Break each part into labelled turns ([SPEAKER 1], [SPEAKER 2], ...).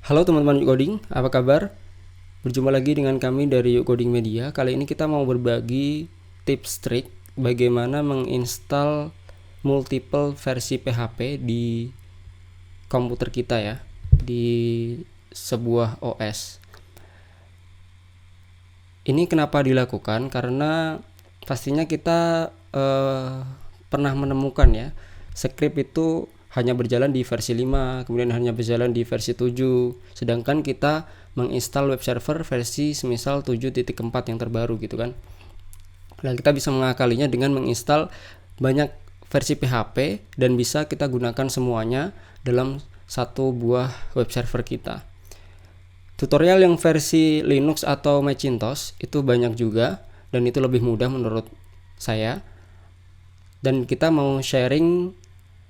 [SPEAKER 1] Halo teman-teman Yuk Coding, apa kabar? Berjumpa lagi dengan kami dari Yuk Coding Media. Kali ini kita mau berbagi tips trik bagaimana menginstal multiple versi PHP di komputer kita ya, di sebuah OS. Ini kenapa dilakukan? Karena pastinya kita pernah menemukan ya, script itu hanya berjalan di versi 5, kemudian hanya berjalan di versi 7, sedangkan kita menginstal web server versi semisal 7.4 yang terbaru gitu kan. Nah, kita bisa mengakalinya dengan menginstal banyak versi PHP dan bisa kita gunakan semuanya dalam satu buah web server kita. Tutorial yang versi Linux atau Macintosh itu banyak juga dan itu lebih mudah menurut saya. Dan kita mau sharing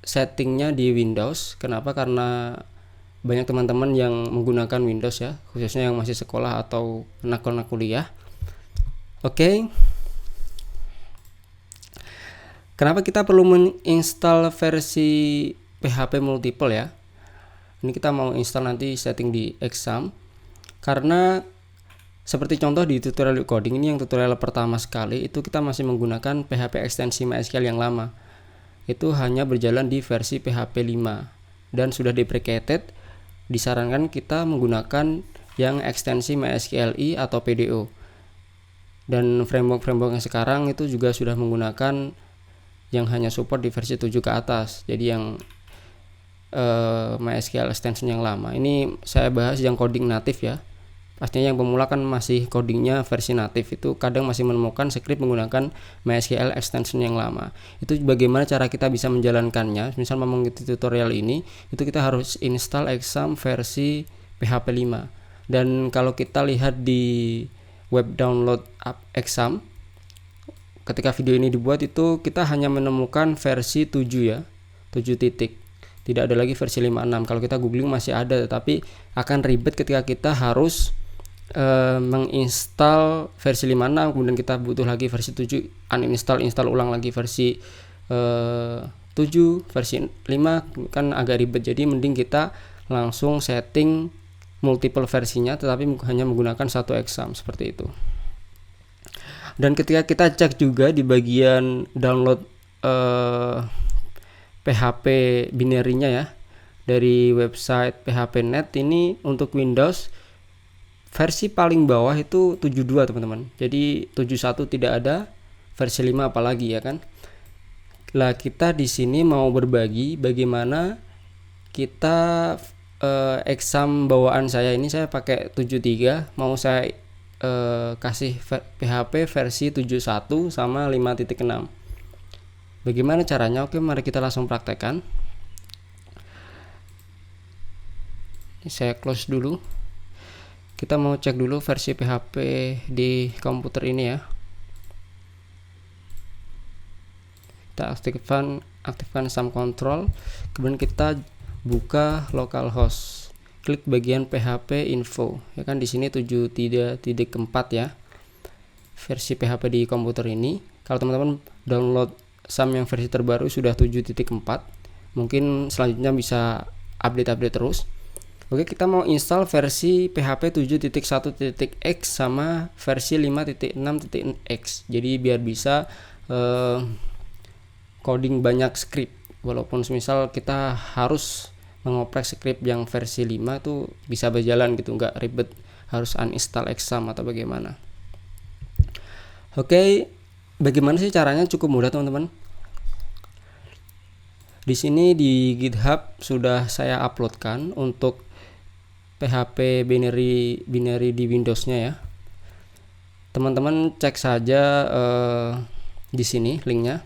[SPEAKER 1] settingnya di Windows. Kenapa? Karena banyak teman-teman yang menggunakan Windows ya, khususnya yang masih sekolah atau anak-anak kuliah. Oke. Kenapa kita perlu menginstal versi PHP multiple ya? Ini kita mau install nanti setting di exam. Karena seperti contoh di tutorial coding ini, yang tutorial pertama sekali itu kita masih menggunakan PHP ekstensi MySQL yang lama. Itu hanya berjalan di versi PHP 5 dan sudah deprecated. Disarankan kita menggunakan yang ekstensi MySQLi atau PDO. Dan framework yang sekarang itu juga sudah menggunakan yang hanya support di versi 7 ke atas. Jadi yang MySQL extension yang lama. Ini saya bahas yang coding natif ya. Pastinya yang pemula kan masih codingnya versi natif, itu kadang masih menemukan script menggunakan MySQL extension yang lama. Itu bagaimana cara kita bisa menjalankannya. Misal mengikuti tutorial ini, itu kita harus install exam versi PHP 5. Dan kalau kita lihat di web download exam, ketika video ini dibuat itu kita hanya menemukan versi 7 ya, 7 titik. Tidak ada lagi versi 56. Kalau kita googling masih ada, tetapi akan ribet ketika kita harus menginstal versi 56, kemudian kita butuh lagi versi 7, install ulang lagi versi 7, versi 5, kan agak ribet. Jadi mending kita langsung setting multiple versinya tetapi hanya menggunakan satu exam seperti itu. Dan ketika kita cek juga di bagian download PHP binary-nya ya dari website PHP.net, ini untuk Windows versi paling bawah itu 72 teman-teman. Jadi 71 tidak ada, versi 5 apalagi ya kan. Lah kita di sini mau berbagi bagaimana kita exam bawaan saya ini, saya pakai 73, mau saya kasih PHP versi 71 sama 5.6. Bagaimana caranya? Oke, mari kita langsung praktekkan. Ini saya close dulu. Kita mau cek dulu versi PHP di komputer ini ya. Kita aktifkan SAM control, kemudian kita buka localhost. Klik bagian PHP info. Ya kan di sini 7.4 ya. Versi PHP di komputer ini. Kalau teman-teman download SAM yang versi terbaru sudah 7.4, mungkin selanjutnya bisa update terus. Oke, kita mau install versi PHP 7.1.x sama versi 5.6.x. Jadi biar bisa coding banyak script. Walaupun misal kita harus mengoprek script yang versi 5 tuh bisa berjalan gitu, nggak ribet harus uninstall exam atau bagaimana. Oke, bagaimana sih caranya? Cukup mudah teman-teman. Di sini di GitHub sudah saya uploadkan untuk PHP binary di Windows-nya ya. Teman-teman cek saja di sini linknya.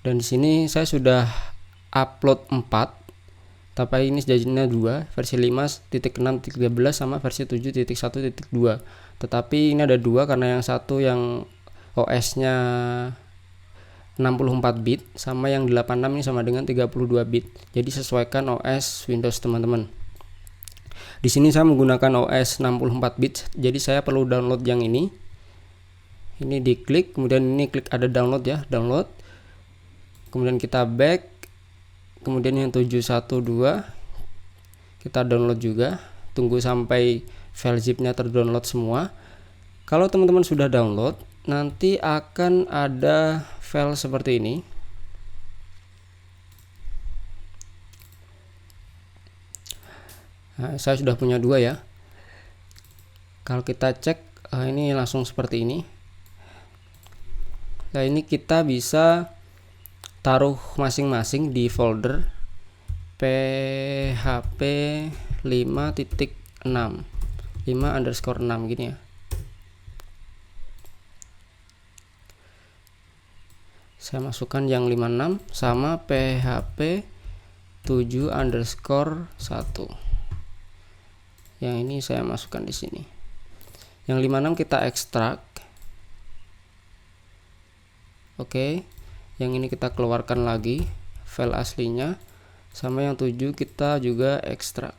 [SPEAKER 1] Dan di sini saya sudah upload 4, tapi ini jadinya 2, versi 5.6.13 sama versi 7.1.2. Tetapi ini ada 2 karena yang satu yang OS-nya 64 bit sama yang 86 ini sama dengan 32 bit. Jadi sesuaikan OS Windows teman-teman. Di sini saya menggunakan OS 64 bit, jadi saya perlu download yang ini. Ini diklik, kemudian ini klik ada download ya, download. Kemudian kita back, kemudian yang 712 kita download juga, tunggu sampai file zipnya terdownload semua. Kalau teman-teman sudah download, nanti akan ada file seperti ini. Nah, saya sudah punya 2 ya. Kalau kita cek, ini langsung seperti ini. Nah, ini kita bisa taruh masing-masing di folder php 5.6 5_6 gini ya. Saya masukkan yang 56 sama php 7_1. Yang ini saya masukkan di sini. Yang 56 kita ekstrak. Oke. Yang ini kita keluarkan lagi file aslinya. Sama yang 7 kita juga ekstrak.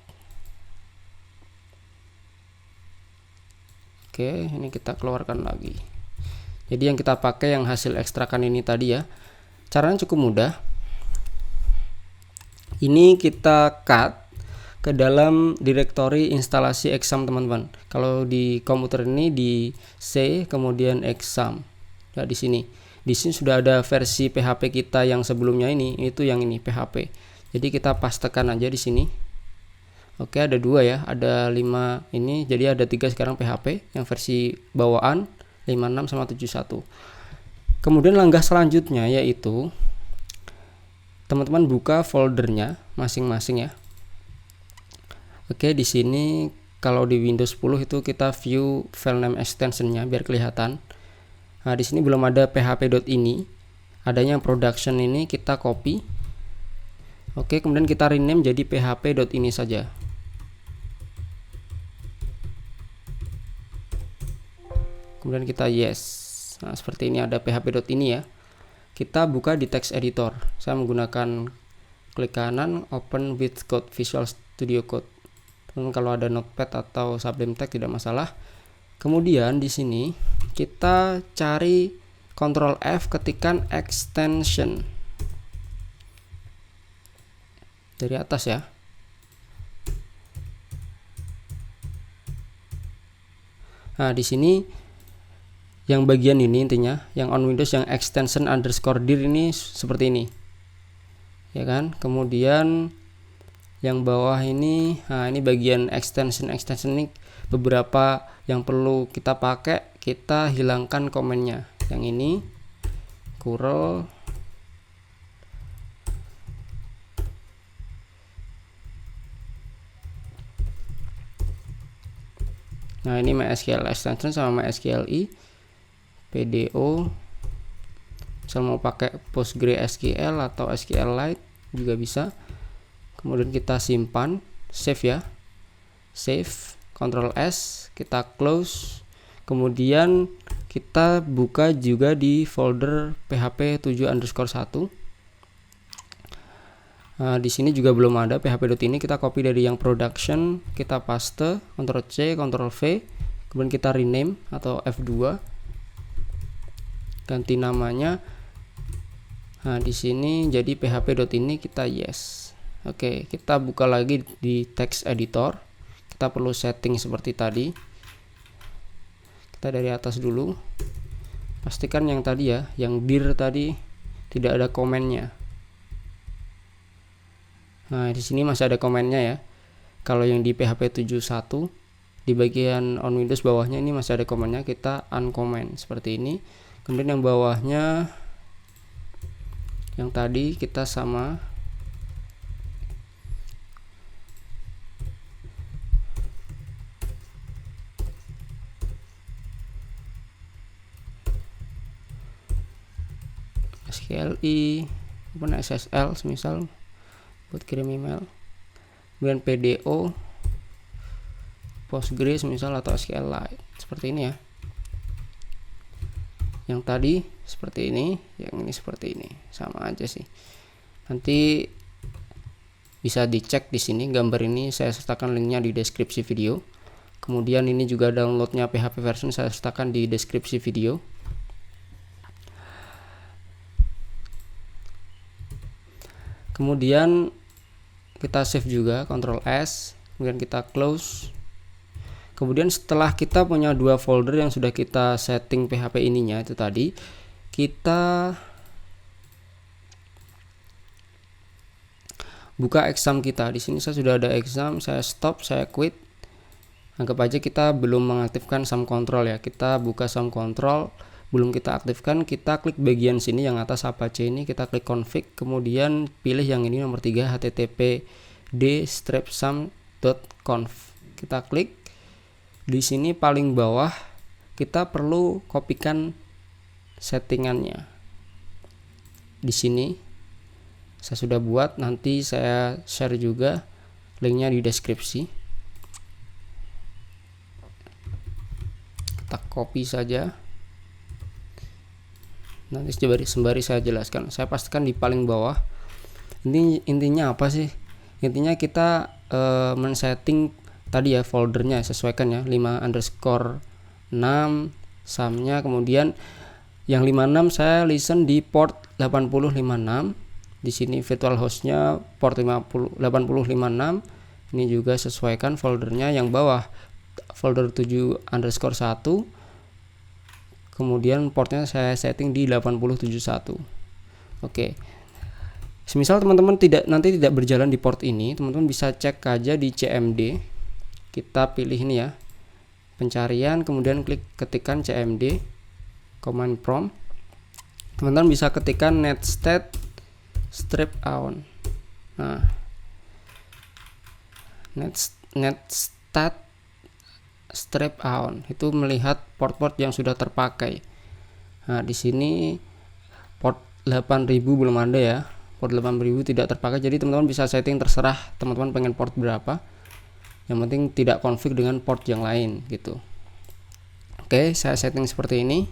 [SPEAKER 1] Oke, ini kita keluarkan lagi. Jadi yang kita pakai yang hasil ekstrakan ini tadi ya. Caranya cukup mudah. Ini kita cut ke dalam direktori instalasi exam teman-teman. Kalau di komputer ini di C kemudian exam. Ya di sini. Di sini sudah ada versi PHP kita yang sebelumnya ini, itu yang ini PHP. Jadi kita pastekan aja di sini. Oke, ada 2 ya, ada 5 ini, jadi ada 3 sekarang PHP yang versi bawaan 56 sama 71. Kemudian langkah selanjutnya yaitu teman-teman buka foldernya masing-masing ya. Oke, di sini kalau di Windows 10 itu kita view file name extensionnya biar kelihatan. Nah, di sini belum ada php.ini, adanya production ini kita copy. Oke, kemudian kita rename jadi php.ini saja. Kemudian kita yes. Nah, seperti ini ada php.ini ya. Kita buka di text editor. Saya menggunakan klik kanan open with code Visual Studio Code. Kalau ada notepad atau Sublime Text tidak masalah. Kemudian di sini kita cari Ctrl F, ketikkan extension dari atas ya. Nah, di sini yang bagian ini intinya, yang on Windows yang extension_dir ini seperti ini. Ya kan? Kemudian yang bawah ini, nah ini bagian extension ini beberapa yang perlu kita pakai, kita hilangkan komennya. Yang ini curl nah ini MySQL extension sama MySQLi PDO. Misal mau pakai PostgreSQL atau SQLite juga bisa. Kemudian kita simpan, save ya, save, Ctrl S, kita close. Kemudian kita buka juga di folder php 7_1. Nah, di sini juga belum ada php.ini, kita copy dari yang production, kita paste, Ctrl C, Ctrl V, kemudian kita rename atau F2, ganti namanya. Nah, di sini jadi php.ini, kita yes. Oke, kita buka lagi di text editor. Kita perlu setting seperti tadi. Kita dari atas dulu. Pastikan yang tadi ya, yang dir tadi tidak ada komennya. Nah, di sini masih ada komennya ya. Kalau yang di PHP 71 di bagian on Windows bawahnya ini masih ada komennya, kita uncomment seperti ini. Kemudian yang bawahnya yang tadi kita sama SQLi, open SSL semisal buat kirim email, kemudian PDO, Postgres misal atau SQLite seperti ini ya. Yang tadi seperti ini, yang ini seperti ini, sama aja sih. Nanti bisa dicek di sini, gambar ini saya sertakan linknya di deskripsi video. Kemudian ini juga downloadnya PHP version saya sertakan di deskripsi video. Kemudian kita save juga, Ctrl S, kemudian kita close. Kemudian setelah kita punya dua folder yang sudah kita setting PHP ininya itu tadi, kita buka exam kita. Di sini saya sudah ada exam, saya stop, saya quit. Anggap aja kita belum mengaktifkan sum control ya. Kita buka sum control, belum kita aktifkan, kita klik bagian sini yang atas Apache ini, kita klik config, kemudian pilih yang ini nomor 3 httpd/sum.conf. Kita klik. Di sini paling bawah kita perlu kopikan settingannya. Di sini saya sudah buat, nanti saya share juga linknya di deskripsi. Kita copy saja. Nanti sembari saya jelaskan. Saya pastikan di paling bawah. Ini intinya apa sih? Intinya kita men-setting tadi ya foldernya, sesuaikan ya 5_6 sumnya, kemudian yang 56 saya listen di port 8056. Di sini virtual hostnya port 8056. Ini juga sesuaikan foldernya. Yang bawah folder 7_1, kemudian portnya saya setting di 8071. Oke. Semisal teman-teman nanti tidak berjalan di port ini, teman-teman bisa cek aja di CMD. Kita pilih ini ya, pencarian, kemudian ketikkan CMD, command prompt. Teman-teman bisa ketikkan netstat strip on. Nah, netstat strip on itu melihat port-port yang sudah terpakai. Nah, di sini port 8000 belum ada ya. Port 8000 tidak terpakai. Jadi teman-teman bisa setting terserah teman-teman pengen port berapa. Yang penting tidak konflik dengan port yang lain gitu. Oke, saya setting seperti ini.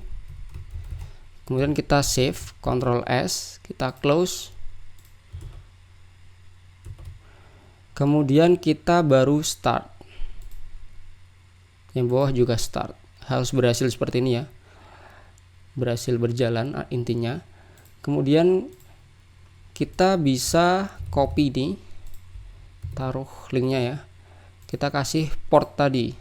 [SPEAKER 1] Kemudian kita save, Ctrl S, kita close. Kemudian kita baru start. Yang bawah juga start. Harus berhasil seperti ini ya. Berhasil berjalan intinya. Kemudian kita bisa copy nih. Taruh linknya ya. Kita kasih port tadi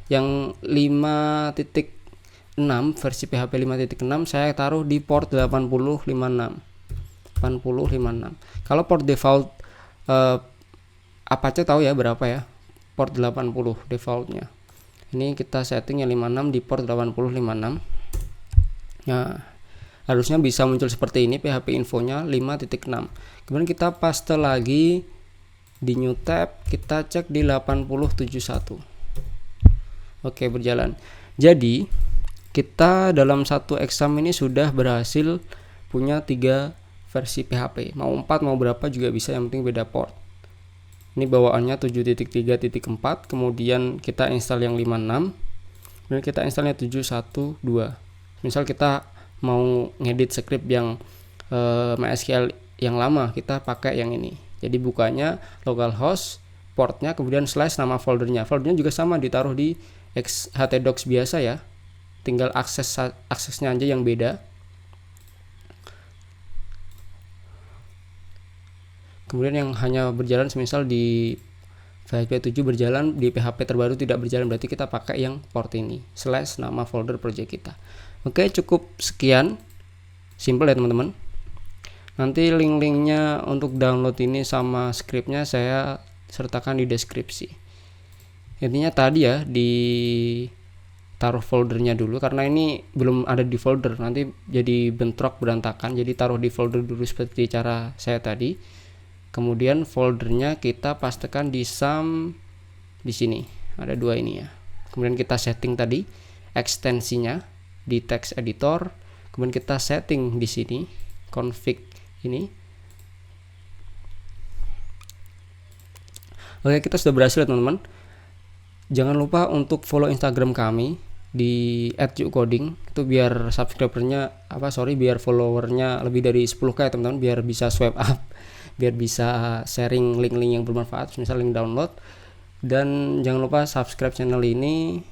[SPEAKER 1] yang 5.6 versi PHP 5.6 saya taruh di port 8056. Kalau port default Apache tahu ya berapa ya, port 80 defaultnya. Ini kita setting yang 56 di port 8056. Nah, harusnya bisa muncul seperti ini PHP infonya 5.6. Kemudian kita paste lagi di new tab, kita cek di 8071. Oke, berjalan. Jadi kita dalam satu exam ini sudah berhasil punya 3 versi PHP. Mau 4 mau berapa juga bisa, yang penting beda port. Ini bawaannya 7.3.4, kemudian kita install yang 56, kemudian kita installnya 712. Misal kita mau ngedit script yang MySQL yang lama, kita pakai yang ini. Jadi bukanya localhost, portnya, kemudian slash nama foldernya. Foldernya juga sama ditaruh di htdocs biasa ya. Tinggal aksesnya aja yang beda. Kemudian yang hanya berjalan semisal di PHP 7 berjalan, di PHP terbaru tidak berjalan, berarti kita pakai yang port ini, slash nama folder project kita. Oke, cukup sekian. Simple ya teman-teman. Nanti link-linknya untuk download ini sama scriptnya saya sertakan di deskripsi. Intinya tadi ya, di taruh foldernya dulu, karena ini belum ada di folder, nanti jadi bentrok berantakan. Jadi taruh di folder dulu seperti cara saya tadi. Kemudian foldernya kita pastekan di sum di sini. Ada 2 ini ya. Kemudian kita setting tadi ekstensinya di text editor. Kemudian kita setting di sini config ini. Oke, kita sudah berhasil teman-teman. Jangan lupa untuk follow Instagram kami di @yukcoding, itu biar biar followernya lebih dari 10k ya teman-teman, biar bisa swipe up, biar bisa sharing link-link yang bermanfaat, misal link download. Dan jangan lupa subscribe channel ini,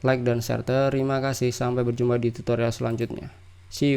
[SPEAKER 1] like dan share. Terima kasih, sampai berjumpa di tutorial selanjutnya. See you.